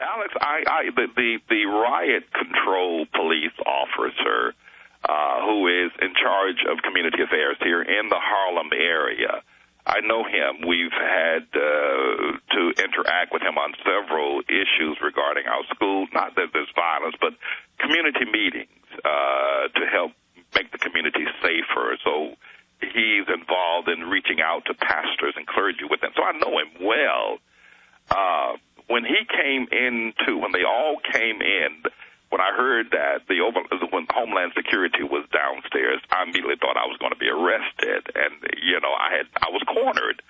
Alex, the riot control police officer who is in charge of community affairs here in the Harlem area, I know him. We've had to interact with him on several issues regarding our school. Not that there's violence, but community meetings to help make the community safer. So he's involved in reaching out to pastors and clergy with them. So I know him well. When they all came in, when I heard that when Homeland Security was downstairs, I immediately thought I was going to be arrested, and I was cornered.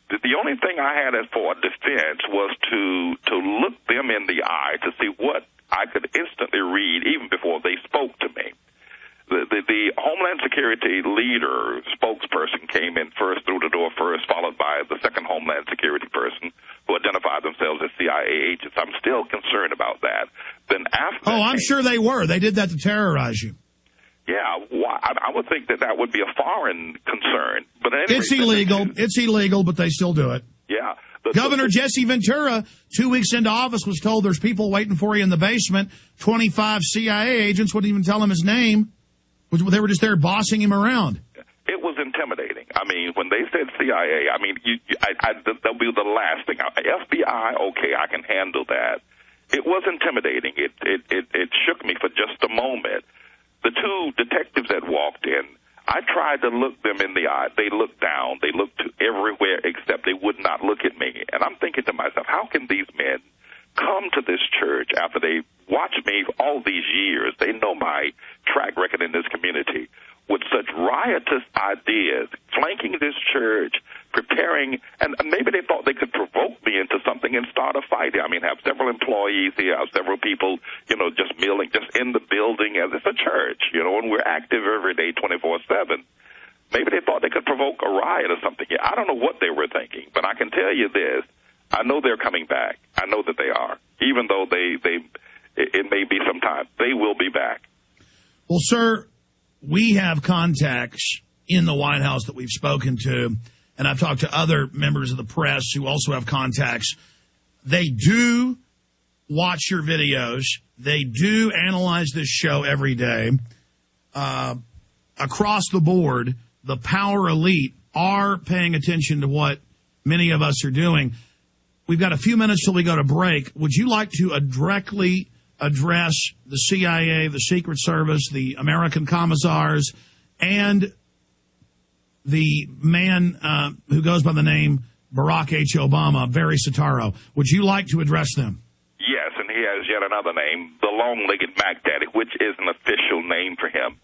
The only thing I had as for a defense was to look them in the eye to see what I could instantly read even before they spoke to me. The Homeland Security leader, spokesperson, came in first, through the door first, followed by the second Homeland Security person who identified themselves as CIA agents. I'm still concerned about that. Then after I'm sure they were. They did that to terrorize you. Yeah, I would think that would be a foreign concern. But it's illegal. It's illegal, but they still do it. Yeah. Governor Jesse Ventura, 2 weeks into office, was told there's people waiting for you in the basement. 25 CIA agents wouldn't even tell him his name. They were just there bossing him around. It was intimidating. I mean, when they said CIA, that'll be the last thing. FBI, okay, I can handle that. It was intimidating. It shook me for just a moment. The two detectives that walked in, I tried to look them in the eye. They looked down. They looked everywhere except they would not look at me. And I'm thinking to myself, how can these men come to this church after they watched me all these years? They know my track record in this community with such riotous ideas, flanking this church, preparing, and maybe they thought they could provoke me into something and start a fight. I mean, have several employees here, have several people, just milling, just in the building as it's a church, and we're active every day, 24/7. Maybe they thought they could provoke a riot or something here. I don't know what they were thinking, but I can tell you this. I know they're coming back. I know that they are. Even though it may be some time, they will be back. Well, sir, we have contacts in the White House that we've spoken to, and I've talked to other members of the press who also have contacts. They do watch your videos. They do analyze this show every day. Across the board, the power elite are paying attention to what many of us are doing. We've got a few minutes till we go to break. Would you like to directly address the CIA, the Secret Service, the American commissars, and the man who goes by the name Barack H. Obama, Barry Soetoro? Would you like to address them? Yes, and he has yet another name, the long-legged Mac Daddy, which is an official name for him.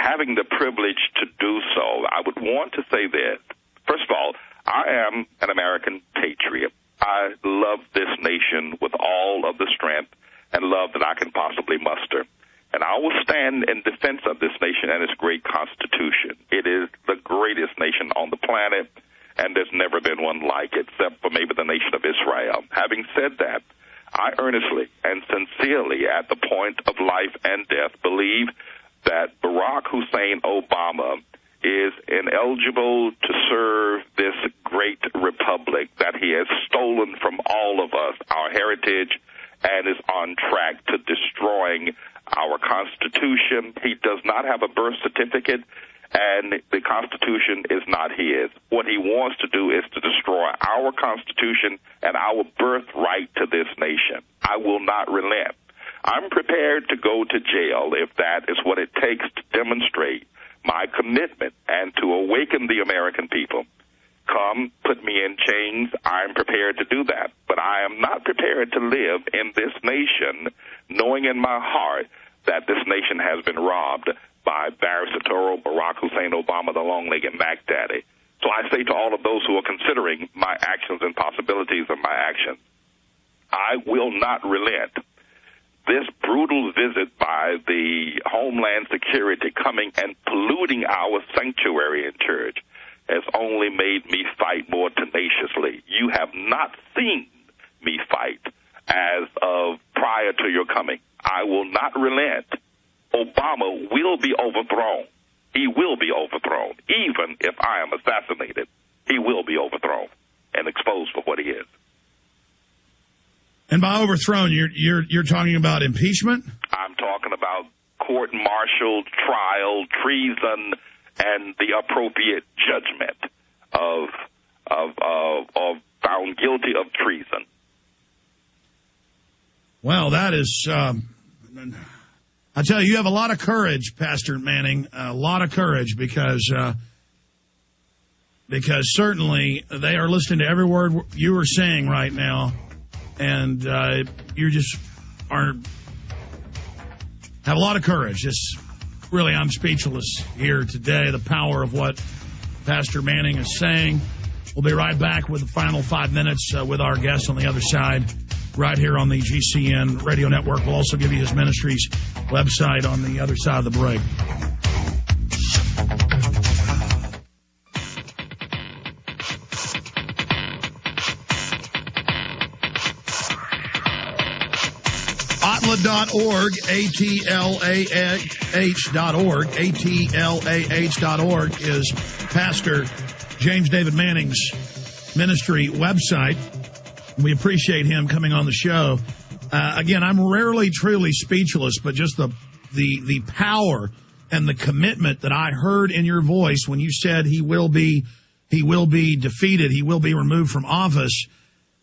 Having the privilege to do so, I would want to say this. First of all, I am an American patriot. I love this nation with all of the strength and love that I can possibly muster. And I will stand in defense of this nation and its great Constitution. It is the greatest nation on the planet, and there's never been one like it, except for maybe the nation of Israel. Having said that, I earnestly and sincerely, at the point of life and death, believe that Barack Hussein Obama is ineligible to serve this great republic that he has stolen from all of us, our heritage, and is on track to destroying our Constitution. He does not have a birth certificate, and the Constitution is not his. What he wants to do is to destroy our Constitution and our birthright to this nation. I will not relent. I'm prepared to go to jail if that is what it takes to demonstrate my commitment and to awaken the American people. Come, put me in chains. I'm prepared to do that. But I am not prepared to live in this nation knowing in my heart that this nation has been robbed by Barry Soetoro, Barack Hussein Obama, the long-legged Mac Daddy. So I say to all of those who are considering my actions and possibilities of my actions, I will not relent. This brutal visit by the Homeland Security coming and polluting our sanctuary in church has only made me fight more tenaciously. You have not seen me fight as of prior to your coming. I will not relent. Obama will be overthrown. He will be overthrown. Even if I am assassinated, he will be overthrown and exposed for what he is. And by overthrown, you're talking about impeachment? I'm talking about court-martial, trial, treason, and the appropriate judgment of found guilty of treason. Well, that is, I tell you have a lot of courage, Pastor Manning, a lot of courage, because certainly they are listening to every word you are saying right now, and you just have a lot of courage. Really, I'm speechless here today, the power of what Pastor Manning is saying. We'll be right back with the final 5 minutes with our guest on the other side, right here on the GCN Radio Network. We'll also give you his ministry's website on the other side of the break. ATLAH.org, ATLAH.org, ATLAH.org is Pastor James David Manning's ministry website. We appreciate him coming on the show. Again, I'm rarely truly speechless, but just the power and the commitment that I heard in your voice when you said he will be defeated, he will be removed from office.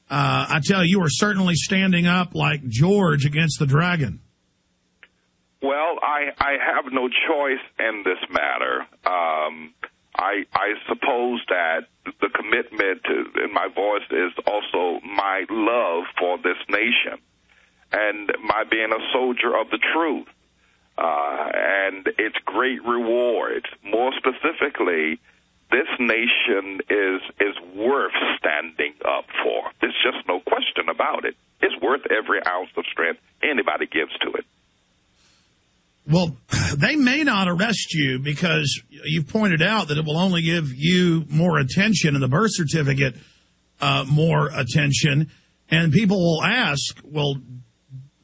I tell you are certainly standing up like George against the dragon. Well, I have no choice in this matter. I suppose that the commitment in my voice is also my love for this nation and my being a soldier of the truth and its great rewards. More specifically, this nation is worth standing up for. There's just no question about it. It's worth every ounce of strength anybody gives to it. Well, they may not arrest you because you've pointed out that it will only give you more attention and the birth certificate more attention. And people will ask, well,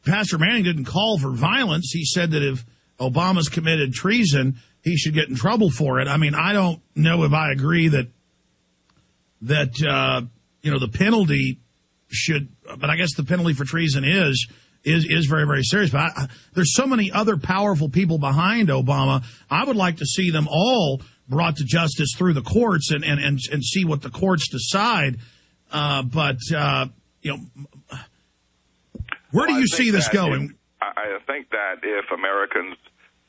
Pastor Manning didn't call for violence. He said that if Obama's committed treason, he should get in trouble for it. I mean, I don't know if I agree that the penalty should, but I guess the penalty for treason is very, very serious. But there's so many other powerful people behind Obama. I would like to see them all brought to justice through the courts and see what the courts decide. Where do you see this going? I think that if Americans,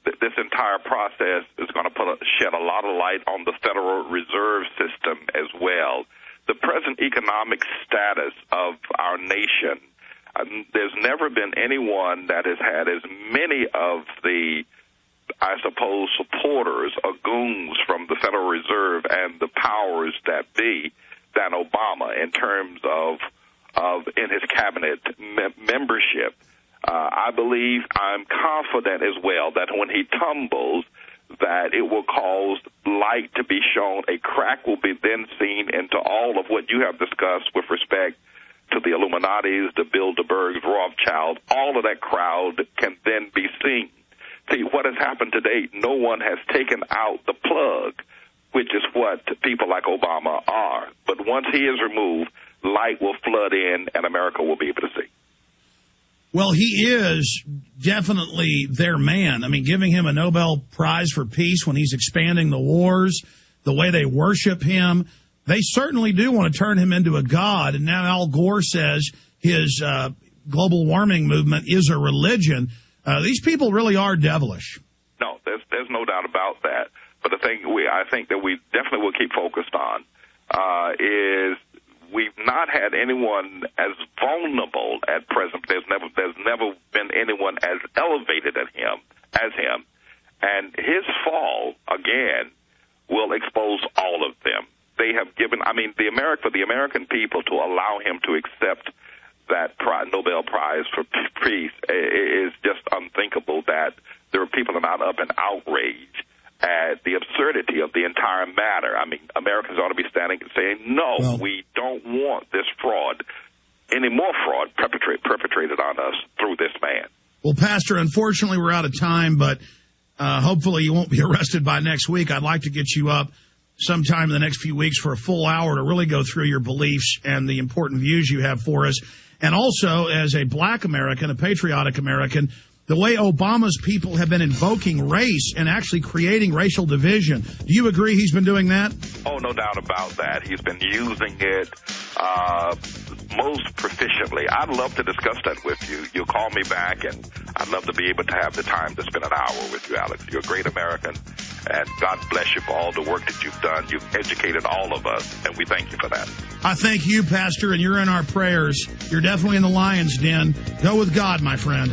this entire process is going to shed a lot of light on the Federal Reserve System as well. The present economic status of our nation. There's never been anyone that has had as many of the, I suppose, supporters or goons from the Federal Reserve and the powers that be than Obama in terms of in his cabinet membership. I'm confident as well that when he tumbles, that it will cause light to be shown. A crack will be then seen into all of what you have discussed with respect to the Illuminatis, the Bilderbergs, Rothschild. All of that crowd can then be seen. See, what has happened to date, no one has taken out the plug, which is what people like Obama are. But once he is removed, light will flood in and America will be able to see. Well, he is definitely their man. I mean, giving him a Nobel Prize for Peace when he's expanding the wars, the way they worship him, they certainly do want to turn him into a god. And now Al Gore says his global warming movement is a religion. These people really are devilish. No, there's no doubt about that. But the thing I think that we definitely will keep focused on is we've not had anyone as vulnerable at present. There's never been anyone as elevated as him. And his fall, again, will expose all of them. They have given, for the American people to allow him to accept that Nobel Prize for Peace is just unthinkable. That there are people that are not up in outrage at the absurdity of the entire matter. I mean, Americans ought to be standing and saying, no, we don't want this fraud, any more fraud perpetrated on us through this man. Well, Pastor, unfortunately, we're out of time, but hopefully you won't be arrested by next week. I'd like to get you up sometime in the next few weeks for a full hour to really go through your beliefs and the important views you have for us. And also, as a black American, a patriotic American, the way Obama's people have been invoking race and actually creating racial division. Do you agree he's been doing that? Oh, no doubt about that. He's been using it most proficiently. I'd love to discuss that with you. You'll call me back, and I'd love to be able to have the time to spend an hour with you, Alex. You're a great American, and God bless you for all the work that you've done. You've educated all of us, and we thank you for that. I thank you, Pastor, and you're in our prayers. You're definitely in the lion's den. Go with God, my friend.